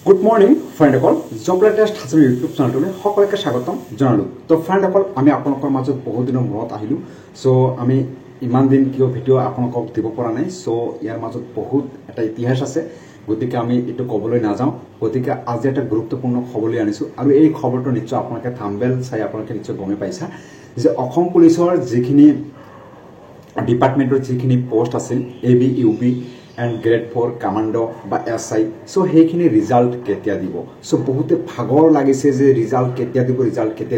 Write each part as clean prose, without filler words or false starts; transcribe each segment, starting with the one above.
Good morning, friendসকল job latest হাজৰি YouTube চেনেলটোলৈ সকলোকে স্বাগতম জনালোঁ। তো ফ্ৰেণ্ডসকল আমি আপোনালোকৰ মাজত বহুত দিনৰ মূৰত আহিলোঁ। চ' আমি ইমান দিন কিয় ভিডিঅ' আপোনালোকক দিব পৰা নাই। চ' ইয়াৰ মাজত বহুত এটা ইতিহাস আছে, গতিকে আমি এইটো ক'বলৈ নাযাওঁ। গতিকে আজি এটা গুৰুত্বপূৰ্ণ খবৰ লৈ আনিছোঁ আৰু এই খবৰটো নিশ্চয় আপোনালোকে থাম্বনেল চাই আপোনালোকে নিশ্চয় গমেই পাইছা যে অসম পুলিচৰ যিখিনি ডিপাৰ্টমেণ্টৰ যিখিনি পোষ্ট আছিল ABUB and grade 4 commando বা SI so সেইখিনি ৰিজাল্ট কেতিয়া দিব। সো বহুতে ভাগৰ লাগিছে যে ৰিজাল্ট কেতিয়া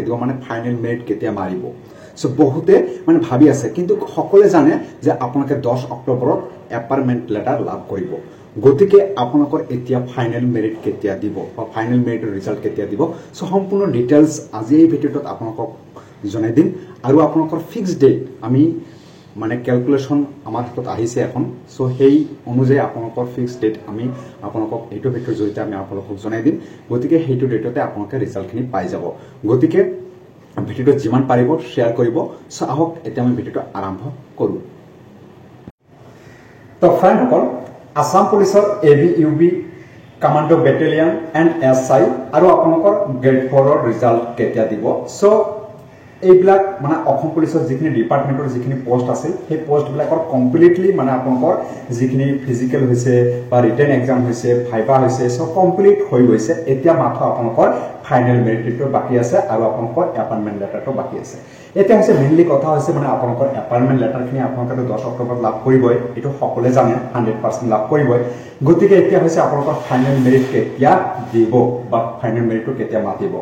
দিব মানে ফাইনেল মেৰিট কেতিয়া মাৰিব। সো বহুতে মানে ভাবি আছে, কিন্তু সকলোৱে জানে যে আপোনালোকে 10 অক্টোবৰত এপইণ্টমেণ্ট লেটাৰ লাভ কৰিব। গতিকে আপোনালোকৰ এতিয়া ফাইনেল মেৰিট কেতিয়া দিব বা ফাইনেল মেৰিটৰ ৰিজাল্ট কেতিয়া দিব। সো সম্পূৰ্ণ ডিটেইলছ আজি এই ভিডিঅ'টোত আপোনালোকক জনাই দিম আৰু আপোনালোকৰ ফিক্স ডেট আমি মানে ক্যালকুলেশন আমাৰ হাতত আহিছে এখন। সো সেই অনুযায়ী আপোনালোকৰ ফিক্স ডেট আমি আপোনালোকক এইটো ভিডিঅ'ৰ জৰিয়তে আমি আপোনালোকক জনাই দিম। গতিকে সেইটো ডেটতে আপোনালোকে ৰিজাল্টখিনি পাই যাব। গতিকে ভিডিঅ'টো যিমান পাৰিব শ্বেয়াৰ কৰিব। সো আহক এতিয়া আমি ভিডিঅ'টো আৰম্ভ কৰোঁ। তো ফ্ৰেণ্ডসকল আসাম পুলিচৰ ABUB commando battalion and SI আৰু আপোনালোকৰ গ্ৰেড 4ৰ ৰিজাল্ট কেতিয়া দিব। সো এইবিলাক মানে অসম পুলিচৰ যিখিনি ডিপাৰ্টমেণ্টৰ যিখিনি পোষ্ট আছিল সেই পোষ্টবিলাকৰ কমপ্লিটলি মানে আপোনালোকৰ যিখিনি ফিজিকেল হৈছে বা ৰিটেন এক্সাম হৈছে ভাইবা হৈছে সব কমপ্লিট হৈ গৈছে। এতিয়া মাত্ৰ আপোনালোকৰ ফাইনেল মেৰিটটো বাকী আছে আৰু আপোনালোকৰ এপইণ্টমেণ্ট লেটাৰটো বাকী আছে। এতিয়া হৈছে মেইনলি কথা হৈছে মানে আপোনালোকৰ এপইণ্টমেণ্ট লেটাৰখিনি আপোনালোকে 10 অক্টোবৰত লাভ কৰিবই, এইটো সকলোৱে জানে 100% লাভ কৰিবই। গতিকে এতিয়া হৈছে আপোনালোকৰ ফাইনেল মেৰিট কেতিয়া দিব বা ফাইনেল মেৰিটটো কেতিয়া মাতিব।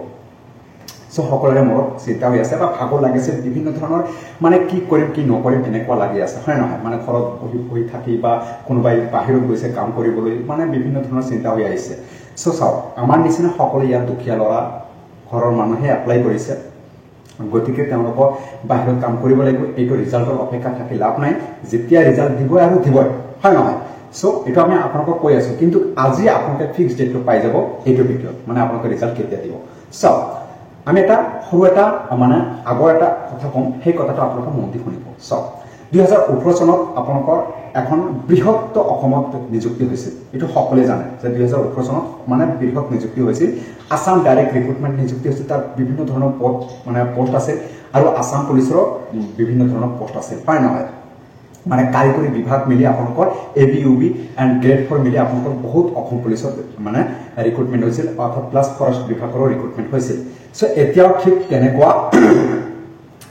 সো সকলোৰে মনত চিন্তা হৈ আছে বা ভাগৰ লাগিছে, বিভিন্ন ধৰণৰ মানে কি কৰিম কি নকৰিম এনেকুৱা লাগি আছে, হয় নহয়? মানে ঘৰত বহি থাকি বা কোনোবাই বাহিৰত গৈছে কাম কৰিবলৈ মানে বিভিন্ন ধৰণৰ চিন্তা হৈ আহিছে। সো চাওক, আমাৰ নিচিনা সকলো ইয়াত দুখীয়া ল'ৰা ঘৰৰ মানুহে এপ্লাই কৰিছে। গতিকে তেওঁলোকক বাহিৰত কাম কৰিব লাগিব, এইটো ৰিজাল্টৰ অপেক্ষা থাকি লাভ নাই। যেতিয়া ৰিজাল্ট দিবই আৰু দিবই, হয় নহয়? সো এইটো আমি আপোনালোকক কৈ আছোঁ, কিন্তু আজি আপোনালোকে ফিক্স ডেটটো পাই যাব এইটো ভিডিঅ'ত, মানে আপোনালোকে ৰিজাল্ট কেতিয়া দিব। চাওক, আমি এটা সৰু এটা মানে আগৰ এটা কথা কম, সেই কথাটো আপোনালোকে মন দি শুনিব। চাওক, 2018 চনত আপোনালোকৰ এখন বৃহৎ অসমত নিযুক্তি হৈছিল। এইটো সকলোৱে জানে যে 2018 চনত মানে বৃহৎ নিযুক্তি হৈছিল। আসাম ডাইৰেক্ট ৰিক্ৰুটমেণ্ট নিযুক্তি হৈছিল, তাত বিভিন্ন ধৰণৰ পোষ্ট আছে আৰু আসাম পুলিচৰো বিভিন্ন ধৰণৰ পোষ্ট আছে, হয় নহয়? মানে কাৰিকৰী বিভাগ মিলি আপোনালোকৰ ABUB এণ্ড গ্ৰেড 4 মিলি আপোনালোকৰ বহুত অসম পুলিচত মানে ৰিক্ৰুটমেণ্ট হৈছিল, অৰ্থাৎ প্লাছ ফৰেষ্ট বিভাগৰো ৰিক্ৰুটমেণ্ট হৈছিল। সো এতিয়াও ঠিক তেনেকুৱা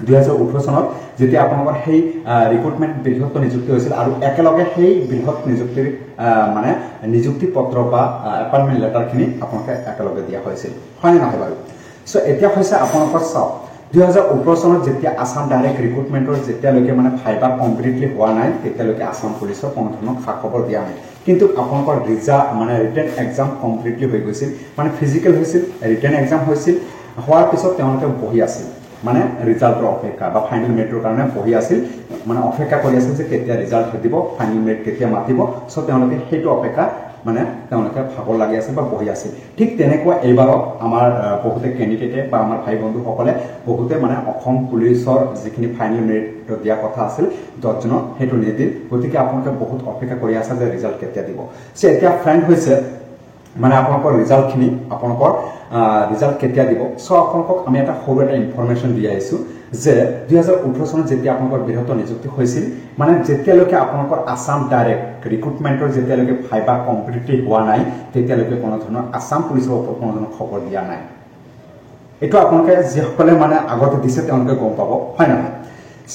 2018 চনত যেতিয়া আপোনালোকৰ সেই ৰিক্ৰুটমেণ্ট বৃহৎ নিযুক্তি হৈছিল আৰু একেলগে সেই বৃহৎ নিযুক্তিৰ মানে নিযুক্তি পত্ৰ বা এপইণ্টমেণ্ট লেটাৰখিনি আপোনালোকে একেলগে দিয়া হৈছিল, হয় নহয় বাৰু? সো এতিয়া হৈছে আপোনালোকৰ চাওক, 2018 চনত যেতিয়া আসাম ডাইৰেক্ট ৰিক্ৰুটমেণ্টৰ যেতিয়ালৈকে মানে ভাইবা কমপ্লিটলি হোৱা নাই তেতিয়ালৈকে আসাম পুলিচৰ কোনো ধৰণৰ খা খবৰ দিয়া নাই। কিন্তু আপোনালোকৰ মানে ৰিটেন এক্সাম কমপ্লিটলি হৈ গৈছিল, মানে ফিজিকেল হৈছিল, ৰিটেন এক্সাম হৈছিল, হোৱাৰ পিছত তেওঁলোকে বহি আছিল মানে ৰিজাল্টৰ অপেক্ষা বা ফাইনেল মেৰিটৰ কাৰণে বহি আছিল, মানে অপেক্ষা কৰি আছিল যে কেতিয়া ৰিজাল্ট দিব, ফাইনেল মেৰিট কেতিয়া মাতিব। সো তেওঁলোকে সেইটো অপেক্ষা মানে তেওঁলোকে ভাগৰ লাগি আছিল বা বহি আছিল। ঠিক তেনেকুৱা এইবাৰত আমাৰ বহুতে কেণ্ডিডেটে বা আমাৰ ভাই বন্ধুসকলে বহুতে মানে অসম পুলিচৰ যিখিনি ফাইনেল মেৰিট দিয়া কথা আছিল 10 জনৰ, সেইটো নিদিল। গতিকে আপোনালোকে বহুত অপেক্ষা কৰি আছে যে ৰিজাল্ট কেতিয়া দিব। সো এতিয়া ফ্ৰেণ্ড হৈছে মানে আপোনালোকৰ ৰিজাল্টখিনি আপোনালোকৰ ৰিজাল্ট কেতিয়া দিব। সো আপোনালোকক আমি এটা সৰু এটা ইনফৰমেশ্যন দি আহিছোঁ যে 2018 চনত যেতিয়া আপোনালোকৰ বৃহৎ নিযুক্তি হৈছিল, মানে যেতিয়ালৈকে আপোনালোকৰ আসাম ডাইৰেক্ট ৰিক্ৰুটমেণ্টৰ যেতিয়ালৈকে ভাইবা কমপ্লিটলি হোৱা নাই তেতিয়ালৈকে কোনো ধৰণৰ আসাম পুলিচৰ ওপৰত কোনো ধৰণৰ খবৰ দিয়া নাই। এইটো আপোনালোকে যিসকলে মানে আগতে দিছে তেওঁলোকে গম পাব, হয় নহয়?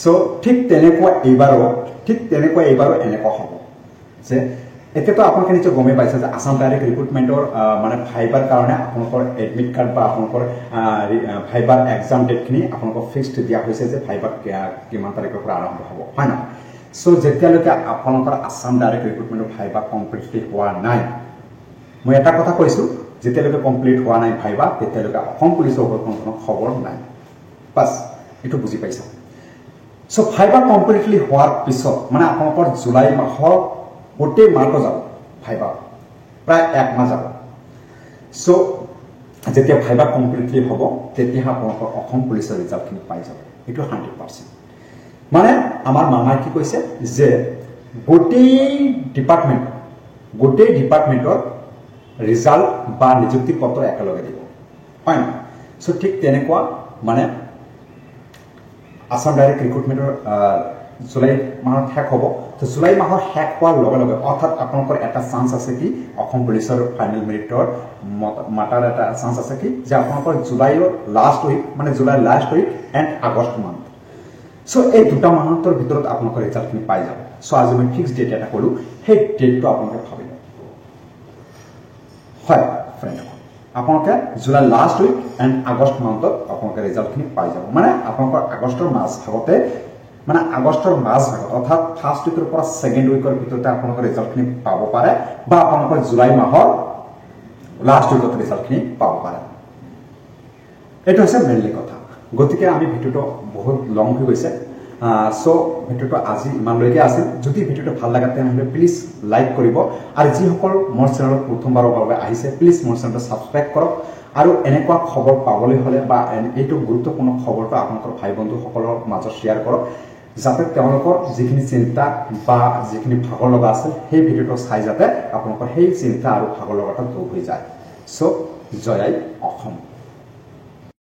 সো ঠিক তেনেকুৱা এইবাৰো এনেকুৱা হ'ব যে এতিয়াতো আপোনালোকে নিশ্চয় গমেই পাইছে যে আসাম ডাইৰেক্ট ৰিক্ৰুটমেণ্টৰ মানে ভাইবাৰ কাৰণে আপোনালোকৰ এডমিট কাৰ্ড বা আপোনালোকৰ ভাইবাৰ এক্সাম ডেটখিনি আপোনালোকক ফিক্সড দিয়া হৈছে যে ভাইবাৰ কিমান তাৰিখৰ পৰা আৰম্ভ হ'ব, হয় নহয়? সো যেতিয়ালৈকে আপোনালোকৰ আসাম ডাইৰেক্ট ৰিক্ৰুটমেণ্টৰ ভাইবা কমপ্লিটলি হোৱা নাই, মই এটা কথা কৈছোঁ, যেতিয়ালৈকে কমপ্লিট হোৱা নাই ভাইবা তেতিয়ালৈকে অসম পুলিচৰ ওপৰত কোনো ধৰণৰ খবৰ নাই। বাছ এইটো বুজি পাইছা? সো ভাইবা কমপ্লিটলি হোৱাৰ পিছত মানে আপোনালোকৰ জুলাই মাহৰ গোটেই মাহটো যাব ভাইবা, প্ৰায় 1 মাহ যাব। সো যেতিয়া ভাইবা কমপ্লিটলি হ'ব তেতিয়াহে আপোনালোকৰ অসম পুলিচৰ ৰিজাল্টখিনি পাই যাব, এইটো 100%। মানে আমাৰ মামাই কি কৈছে যে গোটেই ডিপাৰ্টমেণ্টৰ ৰিজাল্ট বা নিযুক্তি পত্ৰ একেলগে দিব হয় না সো ঠিক তেনেকুৱা মানে আসাম ডাইৰেক্ট ৰিক্ৰুটমেণ্টৰ জুলাই মাহত শেষ হ'ব তো জুলাই মাহৰ শেষ হোৱাৰ লগে লগে অৰ্থাৎ আপোনালোকৰ এটা চান্স আছে কি অসম পুলিচৰ ফাইনেল মেৰিটৰ মাতাৰ এটা চান্স আছে কি যে আপোনালোকৰ জুলাইৰ লাষ্ট উইক মানে জুলাইৰ last week and August month so এই দুটা মাহৰ ভিতৰত আপোনালোকৰ ৰিজাল্টখিনি পাই যাব সো আজি মই ফিক্স ডেট এটা ক'লোঁ সেই ডেটটো আপোনালোকে ভাবি লওক হয় ফ্ৰেণ্ড আপোনালোকে July last week and August মান্থত আপোনালোকে ৰিজাল্টখিনি পাই যাব মানে আপোনালোকৰ আগষ্টৰ মাজ ভাগতে মানে আগষ্টৰ মাজ ভাগত অৰ্থাৎ ফাৰ্ষ্ট উইকৰ পৰা ছেকেণ্ড উইকৰ ভিতৰতে আপোনালোকৰ ৰিজাল্টখিনি পাব পাৰে বা আপোনালোকৰ জুলাই মাহৰ লাষ্ট উইকত ৰিজাল্টখিনি পাব পাৰে এইটো হৈছে মেইনলি কথা গতিকে আমি ভিডিঅ'টো বহুত লং হৈ গৈছে সো ভিডিঅ'টো আজি ইমানলৈকে আছিল যদি ভিডিঅ'টো ভাল লাগে তেনেহ'লে প্লিজ লাইক কৰিব আৰু যিসকল মোৰ চেনেলত প্ৰথমবাৰৰ বাবে আহিছে প্লিজ মোৰ চেনেলটো ছাবস্ক্ৰাইব কৰক আৰু এনেকুৱা খবৰ পাবলৈ হ'লে বা এইটো গুৰুত্বপূৰ্ণ খবৰটো আপোনালোকৰ ভাই বন্ধুসকলৰ মাজত শ্বেয়াৰ কৰক যাতে তেওঁলোকৰ যিখিনি চিন্তা বা যিখিনি ভাগৰ লগা আছিল সেই ভিডিঅ'টো চাই যাতে আপোনালোকৰ সেই চিন্তা আৰু ভাগৰ লগাটো দূৰ হৈ যায় সো জয় অসম